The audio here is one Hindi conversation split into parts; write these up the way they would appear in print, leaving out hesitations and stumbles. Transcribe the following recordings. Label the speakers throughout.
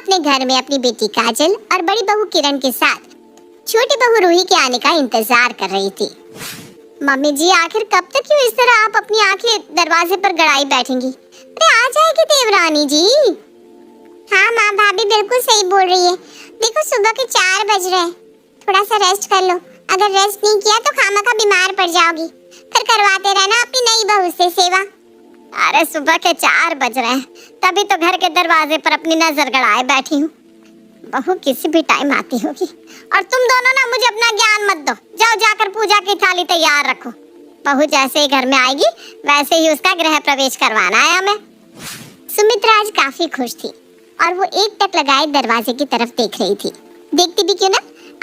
Speaker 1: अपने घर में अपनी बेटी काजल और बड़ी बहू किरण के साथ छोटी बहू रूही के आने का इंतजार कर रही थी। मम्मी जी, आखिर कब तक क्यों इस तरह आप अपनी आंखें दरवाजे पर गड़ाई बैठेंगी? अरे आ जाएगी देवरानी जी। हाँ माँ, भाभी बिल्कुल सही बोल रही है। देखो सुबह के 4 बज रहे हैं, थोड़ा सा रेस्ट कर लो। अगर रेस्ट नहीं किया तो खामखा बीमार पड़ जाओगी। फिर करवाते रहना अपनी नई बहू से सेवा। अरे सुबह के 4 बज रहे हैं, तभी तो घर के दरवाजे पर अपनी नजर गड़ाए बैठी हूँ। बहू किसी भी टाइम आती होगी। और तुम दोनों ना मुझे अपना ज्ञान मत दो। जाओ जाकर पूजा की थाली तैयार रखो। बहू जैसे ही घर में आएगी वैसे ही उसका गृह प्रवेश करवाना है हमें। सुमित्रा आज काफी खुश थी और वो एक टक लगाए दरवाजे की तरफ देख रही थी। देखती भी क्यों ना,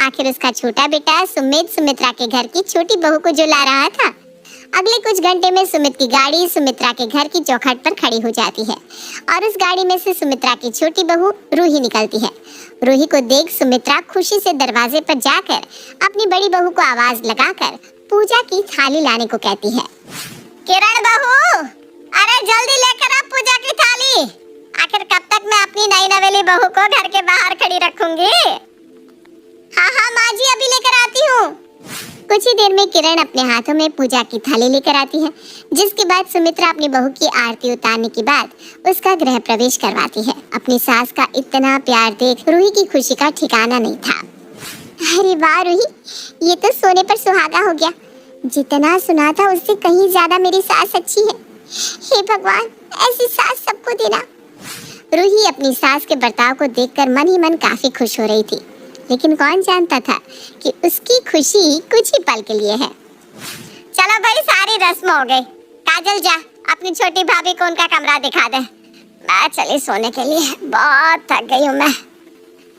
Speaker 1: आखिर उसका छोटा बेटा सुमित सुमित्रा के घर की छोटी बहू को जो ला रहा था। अगले कुछ घंटे में सुमित की गाड़ी सुमित्रा के घर की चौखट पर खड़ी हो जाती है और उस गाड़ी में से सुमित्रा की छोटी बहू रूही निकलती है। रूही को देख सुमित्रा खुशी से दरवाजे पर जाकर अपनी बड़ी बहू को आवाज लगाकर पूजा की थाली लाने को कहती है। किरण बहू, अरे जल्दी लेकर आ पूजा की थाली। आखिर कब तक मैं अपनी नई नवेली बहू को घर के बाहर खड़ी रखूंगी? हाँ हाँ माँ जी, अभी लेकर आती हूँ। कुछ ही देर में किरण अपने हाथों में पूजा की थाली लेकर आती है, जिसके बाद सुमित्रा अपनी बहू की आरती उतारने के बाद उसका गृह प्रवेश करवाती है। अपनी सास का इतना प्यार देख रूही की खुशी का ठिकाना नहीं था। अरे वाह रूही, ये तो सोने पर सुहागा हो गया। जितना सुना था उससे कहीं ज्यादा मेरी सास अच्छी है। हे भगवान, ऐसी सास सबको देना। रूही अपनी सास के बर्ताव को देखकर मन ही मन काफी खुश हो रही थी, लेकिन कौन जानता था कि उसकी खुशी कुछ ही पल के लिए है। चलो भाई, सारी रस्म हो गई। काजल जा अपनी छोटी भाभी को उनका कमरा दिखा दे। मैं चली सोने के लिए, बहुत थक गई हूँ मैं।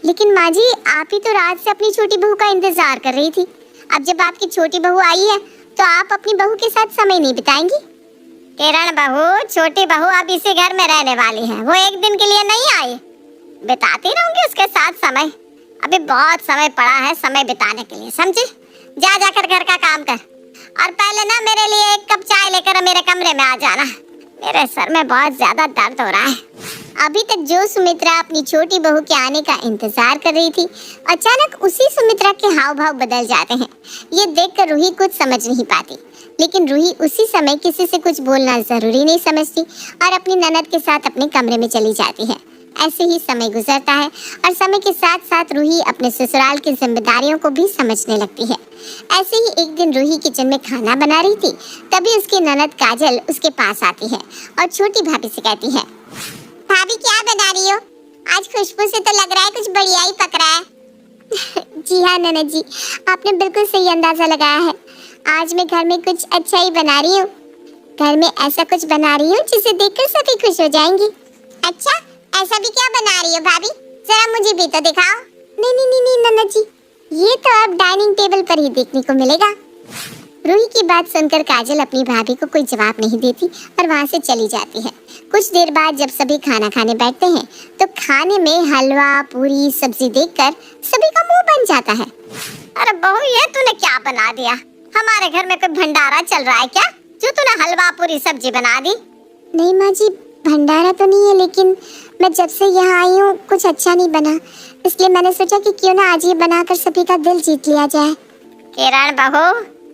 Speaker 1: लेकिन माँ जी, आप ही तो रात से अपनी छोटी बहू का इंतजार कर रही थी। अब जब आपकी छोटी बहू आई है तो आप अपनी बहू के साथ समय नहीं बिताएंगी? किरण बहू, छोटी बहू अब इसी घर में रहने वाली है। वो एक दिन के लिए नहीं आई। बिताती रहूंगी उसके साथ समय। अभी बहुत समय पड़ा है समय बिताने के लिए, समझी? जा जाकर घर का काम कर और पहले ना मेरे लिए 1 कप चाय लेकर मेरे कमरे में आ जाना। मेरे सर में बहुत ज्यादा दर्द हो रहा है। अभी तक जो सुमित्रा अपनी छोटी बहू के आने का इंतजार कर रही थी, अचानक उसी सुमित्रा के हाव भाव बदल जाते हैं। ये देखकर रूही कुछ समझ नहीं पाती, लेकिन रूही उसी समय किसी से कुछ बोलना जरूरी नहीं समझती और अपनी ननद के साथ अपने कमरे में चली जाती है। ऐसे ही समय गुजरता है और समय के साथ साथ रूही अपने ससुराल की जिम्मेदारियों को भी समझने लगती है। ऐसे ही एक दिन रूही किचन में खाना बना रही थी, तभी उसकी ननद काजल उसके पास आती है और छोटी भाभी से कहती है, भाभी क्या बना रही हो? आज खुशबू से तो लग रहा है कुछ बढ़िया ही पक रहा है। जी हाँ ननद जी, आपने बिल्कुल सही अंदाजा लगाया है। आज मैं घर में कुछ अच्छा ही बना रही हूँ। घर में ऐसा कुछ बना रही हूँ जिसे देखकर सभी खुश हो जाएंगी। अच्छा, ऐसा भी क्या बना रही हो भाभी? जरा मुझे भी तो दिखाओ। नहीं नहीं नहीं नहीं नन्ना जी, ये तो अब डाइनिंग टेबल पर ही देखने को मिलेगा। रूही की बात सुनकर काजल अपनी भाभी को कोई जवाब नहीं देती और वहाँ से चली जाती है। कुछ देर बाद जब सभी खाना खाने बैठते हैं तो खाने में हलवा पूरी सब्जी देखकर सभी का मुंह बन जाता है। अरे बहू, ये तूने क्या बना दिया? हमारे घर में कोई भंडारा चल रहा है क्या जो तूने हलवा पूरी सब्जी बना दी? नहीं माँ जी, भंडारा तो नहीं है, लेकिन मैं जब से यहाँ आई हूँ कुछ अच्छा नहीं बना, इसलिए मैंने सोचा कि क्यों ना आज ये बनाकर सभी का दिल जीत लिया जाए। किरण बहू,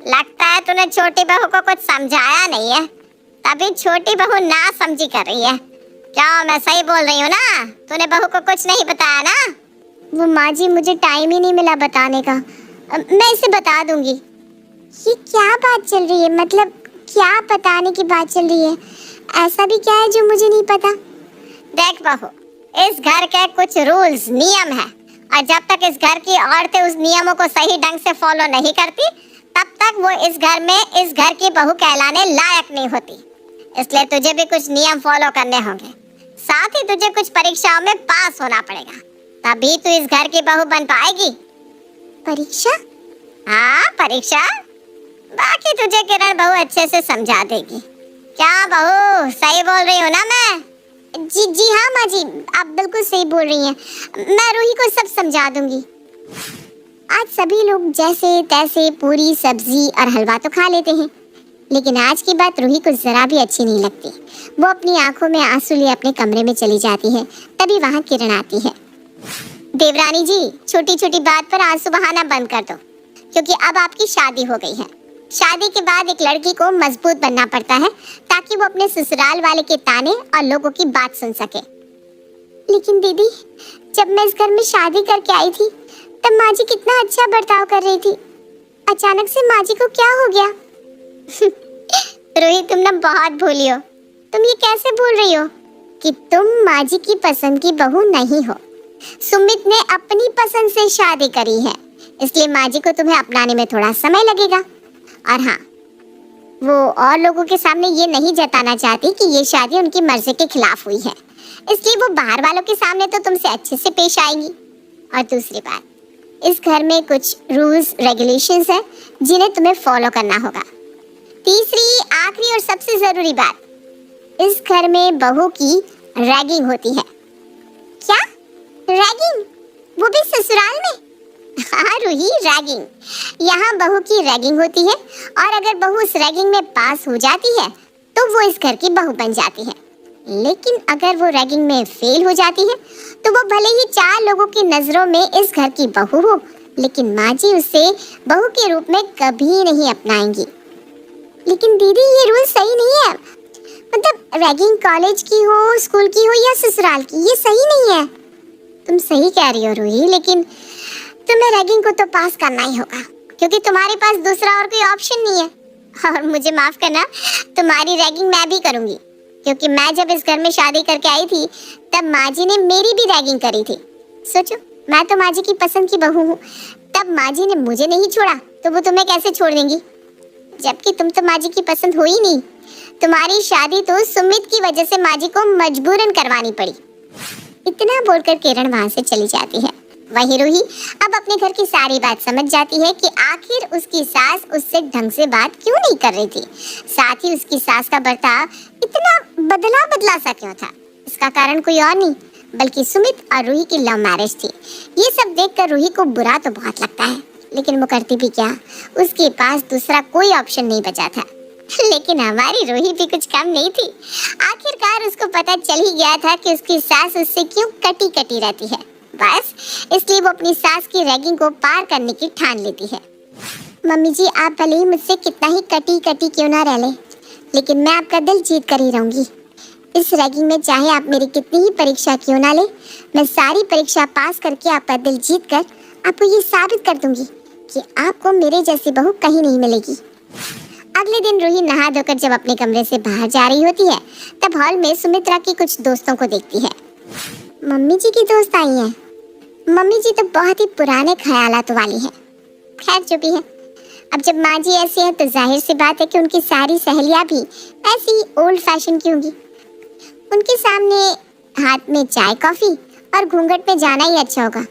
Speaker 1: लगता है तूने छोटी बहू को कुछ समझाया नहीं है, तभी छोटी बहू ना समझी कर रही है। क्या मैं सही बोल रही हूँ ना? तूने बहू को कुछ नहीं बताया ना? वो माँ जी, मुझे टाइम ही नहीं मिला बताने का। मैं इसे बता दूंगी। ये क्या बात चल रही है? मतलब क्या बताने की बात चल रही है? ऐसा भी क्या है जो मुझे नहीं पता? देख बहू, इस घर के कुछ रूल्स नियम है और जब तक इस घर की औरतें उस नियमों को सही ढंग से फॉलो नहीं करती तब तक वो इस घर में इस घर की बहू कहलाने लायक नहीं होती। इसलिए तुझे भी कुछ नियम फॉलो करने होंगे, साथ ही तुझे कुछ परीक्षाओं में पास होना पड़ेगा, तभी तू इस घर की बहू बन पाएगी। परीक्षा? हाँ परीक्षा। बाकी तुझे किरण बहू अच्छे से समझा देगी। क्या बहू, सही बोल रही हूँ ना मैं? जी जी हाँ माँ जी, आप बिल्कुल सही बोल रही हैं। मैं रूही को सब समझा दूंगी। आज सभी लोग जैसे तैसे पूरी सब्जी और हलवा तो खा लेते हैं, लेकिन आज की बात रूही को जरा भी अच्छी नहीं लगती। वो अपनी आंखों में आंसू लिए अपने कमरे में चली जाती है। तभी वहाँ किरण आती है। देवरानी जी, छोटी छोटी बात पर आंसू बहाना बंद कर दो, क्योंकि अब आपकी शादी हो गई है। शादी के बाद एक लड़की को मजबूत बनना पड़ता है ताकि वो अपने ससुराल वाले के ताने और लोगों की बात सुन सके। लेकिन दीदी, जब मैं इस घर में शादी करके आई थी तब माँ जी कितना अच्छा बर्ताव कर रही थी। अचानक से माँ जी को क्या हो गया? रोहित, तुम ना बहुत भूली हो। तुम ये कैसे भूल रही हो कि तुम माँ जी की पसंद की बहू नहीं हो। सुमित ने अपनी पसंद से शादी करी है, इसलिए माँ जी को तुम्हें अपनाने में थोड़ा समय लगेगा। और हाँ, वो और लोगों के सामने ये नहीं जताना चाहती कि ये शादी उनकी मर्जी के खिलाफ हुई है, इसलिए वो बाहर वालों के सामने तो तुमसे अच्छे से पेश आएंगी। और दूसरी बात, इस घर में कुछ रूल्स रेगुलेशंस है जिन्हें तुम्हें फॉलो करना होगा। तीसरी, आखिरी और सबसे जरूरी बात, इस घर में बहू की रैगिंग होती है। क्या रैगिंग? वो भी ससुराल में? हाँ रूही, रैगिंग। यहाँ बहू की रैगिंग होती है, और अगर बहू उस रैगिंग में पास हो जाती है तो वो इस घर की बहू बन जाती है। लेकिन अगर वो रैगिंग में फेल हो जाती है तो वो भले ही 4 लोगों की नजरों में इस घर की बहू हो, लेकिन माँ जी उसे बहू के रूप में कभी नहीं अपनाएंगी। लेकिन दीदी, ये रूल सही नहीं है। मतलब रैगिंग कॉलेज की हो, स्कूल की हो या ससुराल की, ये सही नहीं है। तुम सही कह रही हो रूही, लेकिन तुम्हें रैगिंग को तो पास करना ही होगा, क्योंकि तुम्हारे पास दूसरा और कोई ऑप्शन नहीं है। और मुझे माफ करना, तुम्हारी रैगिंग मैं भी करूंगी, क्योंकि मैं जब इस घर में शादी करके आई थी तब माँ जी ने मेरी भी रैगिंग करी थी। सोचो, मैं तो माँ जी की पसंद की बहू हूँ, तब माँ जी ने मुझे नहीं छोड़ा तो वो तुम्हें कैसे छोड़ देंगी? जबकि तुम तो माँ जी की पसंद हो ही नहीं। तुम्हारी शादी तो सुमित की वजह से माँ जी को मजबूरन करवानी पड़ी। इतना बोलकर किरण वहां से चली जाती है। वही रूही अब अपने घर की सारी बात समझ जाती है कि आखिर उसकी सास उससे ढंग से बात क्यों नहीं कर रही थी। साथ ही उसकी सास का बर्ताव इतना बदला बदला सा क्यों था। इसका कारण कोई और नहीं बल्कि सुमित और रूही की लव मैरिज थी। ये सब देखकर रूही को बुरा तो बहुत लगता है, लेकिन वो करती भी क्या, उसके पास दूसरा कोई ऑप्शन नहीं बचा था। लेकिन हमारी रूही भी कुछ कम नहीं थी। आखिरकार उसको पता चल ही गया था कि उसकी सास उससे क्यों कटी कटी रहती है। बस इसलिए वो अपनी सास की रैगिंग को पार करने की ठान लेती है। मम्मी जी, आप भले ही मुझसे कितना ही कटी कटी क्यों ना रह ले, लेकिन मैं आपका दिल जीत कर ही रहूंगी। इस रैगिंग में चाहे आप मेरी कितनी ही परीक्षा क्यों ना ले, मैं सारी परीक्षा पास करके आपका दिल जीत कर आपको ये साबित कर दूंगी कि आपको मेरे जैसी बहू कहीं नहीं मिलेगी। अगले दिन रूही नहा धोकर जब अपने कमरे से बाहर जा रही होती है तब हॉल में सुमित्रा की कुछ दोस्तों को देखती है। मम्मी जी की दोस्त आई हैं। मम्मी जी तो बहुत ही पुराने ख्यालात वाली हैं। खैर जो भी है, अब जब माँ जी ऐसी हैं तो जाहिर सी बात है कि उनकी सारी सहेलियाँ भी ऐसी ही ओल्ड फैशन की होंगी। उनके सामने हाथ में चाय कॉफी और घूंघट में जाना ही अच्छा होगा,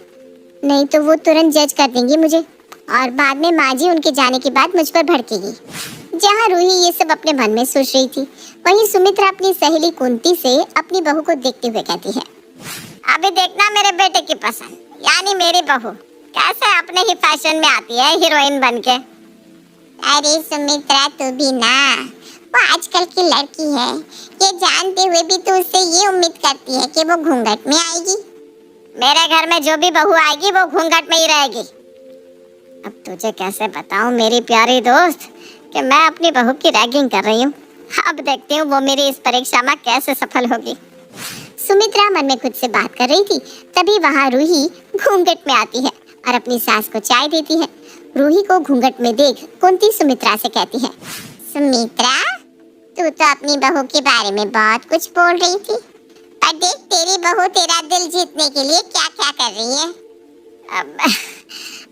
Speaker 1: नहीं तो वो तुरंत जज कर देंगी मुझे, और बाद में माँ जी उनके जाने के बाद मुझ पर भड़केगी। जहाँ रूही ये सब अपने मन में सोच रही थी, वहीं सुमित्रा अपनी सहेली कुंती से अपनी बहू को देखते हुए कहती है, अभी देखना मेरे बेटे की पसंद, यानी मेरी बहू कैसे अपने ही फैशन में आती है हीरोइन बनके। अरे सुमित्रा, तू भी ना, वो आजकल की लड़की है, ये जानते हुए भी तू उससे ये उम्मीद करती है कि वो घूंघट में आएगी। मेरे घर में जो भी बहू आएगी वो घूंघट में ही रहेगी। अब तुझे कैसे बताऊं मेरी प्यारी दोस्त कि मैं अपनी बहू की रैगिंग कर रही हूँ। अब देखती हूँ वो मेरी इस परीक्षा में कैसे सफल होगी। सुमित्रा मन में खुद से बात कर रही थी, तभी वहाँ रूही घूंघट में आती है और अपनी सास को चाय देती है। रूही को घूंघट में देख कुंती सुमित्रा से कहती है, सुमित्रा, तू तो अपनी बहू के बारे में बहुत कुछ बोल रही थी, पर देख तेरी बहू तेरा दिल जीतने के लिए क्या क्या कर रही है।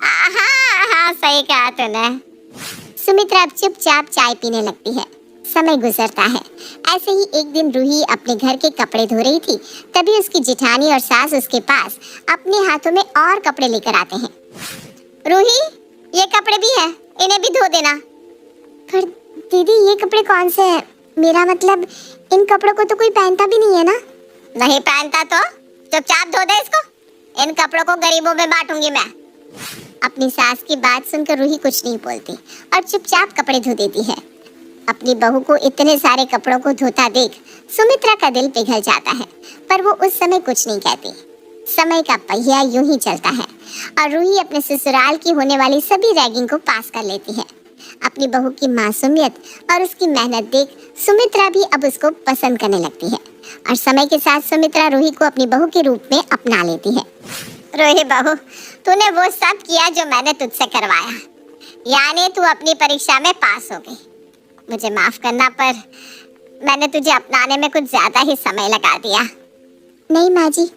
Speaker 1: हाँ, सही कहा तूने। सुमित्रा अब चुपचाप चाय पीने लगती है। समय गुजरता है। ऐसे ही एक दिन रूही अपने घर के कपड़े धो रही थी, तभी उसकी जेठानी और सास उसके पास अपने हाथों में और कपड़े लेकर आते हैं। रूही, ये कपड़े भी है, इन्हें भी धो देना। पर दीदी, ये कपड़े कौन से हैं? मेरा मतलब इन कपड़ों को तो कोई पहनता भी नहीं है ना। नहीं पहनता तो चुपचाप धो दे इसको। इन कपड़ों को गरीबों में बांटूंगी मैं। अपनी सास की बात सुनकर रूही कुछ नहीं बोलती और चुपचाप कपड़े धो देती है। अपनी बहू को इतने सारे कपड़ों को धोता देख सुमित्रा का दिल पिघल जाता है, पर वो उस समय कुछ नहीं कहती। समय का पहिया यूं ही चलता है और रूही अपने ससुराल की होने वाली सभी रैगिंग को पास कर लेती है। अपनी बहू की मासूमियत और उसकी मेहनत देख सुमित्रा भी अब उसको पसंद करने लगती है और समय के साथ सुमित्रा रूही को अपनी बहू के रूप में अपना लेती है। रूही बहू, तूने वो सब किया जो मैंने तुझसे करवाया, यानी तू अपनी परीक्षा में पास हो गई। मुझे माफ करना, पर मैंने तुझे अपनाने में कुछ ज्यादा ही समय लगा दिया। नहीं माँ जी,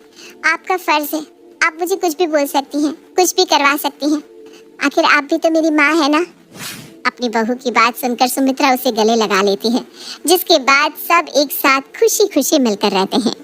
Speaker 1: आपका फर्ज है, आप मुझे कुछ भी बोल सकती हैं, कुछ भी करवा सकती हैं। आखिर आप भी तो मेरी माँ है ना। अपनी बहू की बात सुनकर सुमित्रा उसे गले लगा लेती है, जिसके बाद सब एक साथ खुशी खुशी मिलकर रहते हैं।